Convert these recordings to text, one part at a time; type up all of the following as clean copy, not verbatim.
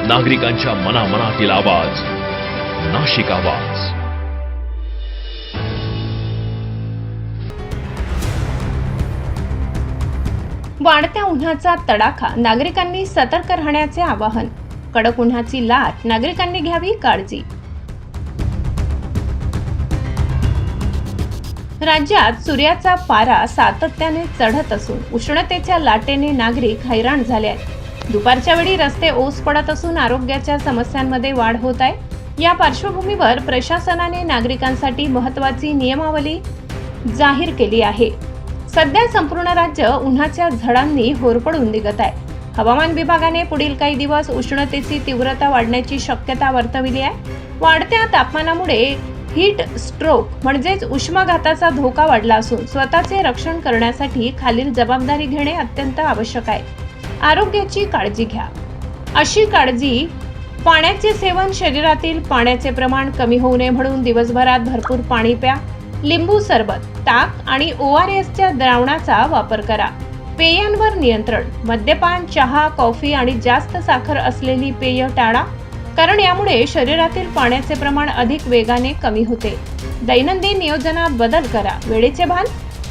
नागरिकांच्या मनामनातील आवाज, नाशिक आवाज. वाढत्या उन्हाचा तडाखा, नागरिकांनी सतर्क राहण्याचे आवाहन. कडक उन्हाची लाट, नागरिकांनी घ्यावी काळजी. राज्यात सूर्याचा पारा सातत्याने चढत असून उष्णतेच्या लाटेने नागरिक हैराण झाले आहेत. दुपारच्या वेळी रस्ते ओस पडत असून आरोग्याच्या समस्यांमध्ये वाढ होत आहे. या पार्श्वभूमीवर प्रशासनाने नागरिकांसाठी महत्त्वाची नियमावली जाहीर केली आहे. सध्या संपूर्ण राज्य उन्हाच्या झळांनी होरपळून निघत आहे. हवामान विभागाने पुढील काही दिवस उष्णतेची तीव्रता वाढण्याची शक्यता वर्तविली आहे. वाढत्या तापमानामुळे हीट स्ट्रोक म्हणजेच उष्माघाताचा धोका वाढला असून स्वतःचे रक्षण करण्यासाठी खालील जबाबदारी घेणे अत्यंत आवश्यक आहे. आरोग्याची काळजी घ्या. अशी काळजी: पाण्याचे सेवन, शरीरातील पाण्याचे प्रमाण कमी होऊ नये म्हणून दिवसभरात भरपूर पाणी प्या. लिंबू सरबत, ताक आणि ORSच्या द्रावणाचा वापर करा. पेयांवर नियंत्रण: मद्यपान, चहा, कॉफी आणि जास्त साखर असलेली पेय टाळा, कारण यामुळे शरीरातील पाण्याचे प्रमाण अधिक वेगाने कमी होते. दैनंदिन नियोजनात बदल करा. वेळेचे भान: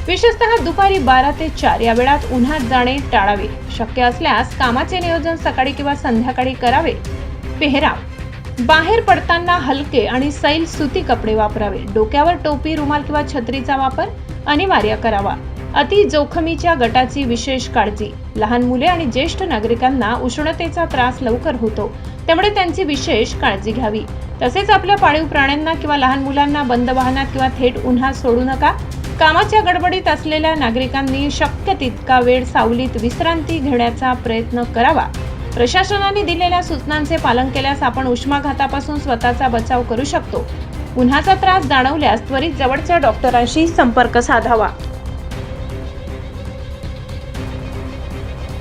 विशेषतः दुपारी 12 ते 4 या वेळात उन्हात जाणे टाळावे. शक्य असल्यास कामाचे नियोजन सकाळी किंवा संध्याकाळी करावे. पेहराव: बाहेर पडताना हलके आणि सैल सुती कपडे वापरावे. डोक्यावर टोपी, रुमाल किंवा छत्रीचा वापर अनिवार्य करावा. अति जोखमीच्या गटाची विशेष काळजी: लहान मुले आणि ज्येष्ठ नागरिकांना उष्णतेचा त्रास लवकर होतो, त्यामुळे त्यांची विशेष काळजी घ्यावी. तसेच आपल्या पाळीव प्राण्यांना किंवा लहान मुलांना बंद वाहनात किंवा थेट उन्हात सोडू नका. कामाच्या गडबडीत असलेल्या नागरिकांनी शक्य तितका वेळ सावलीत विश्रांती घेण्याचा प्रयत्न करावा. प्रशासनाने दिलेल्या सूचनांचे पालन केल्यास आपण उष्माघातापासून स्वतःचा बचाव करू शकतो. उन्हाचा त्रास जाणवल्यास त्वरित जवळच्या डॉक्टरांशी संपर्क साधावा.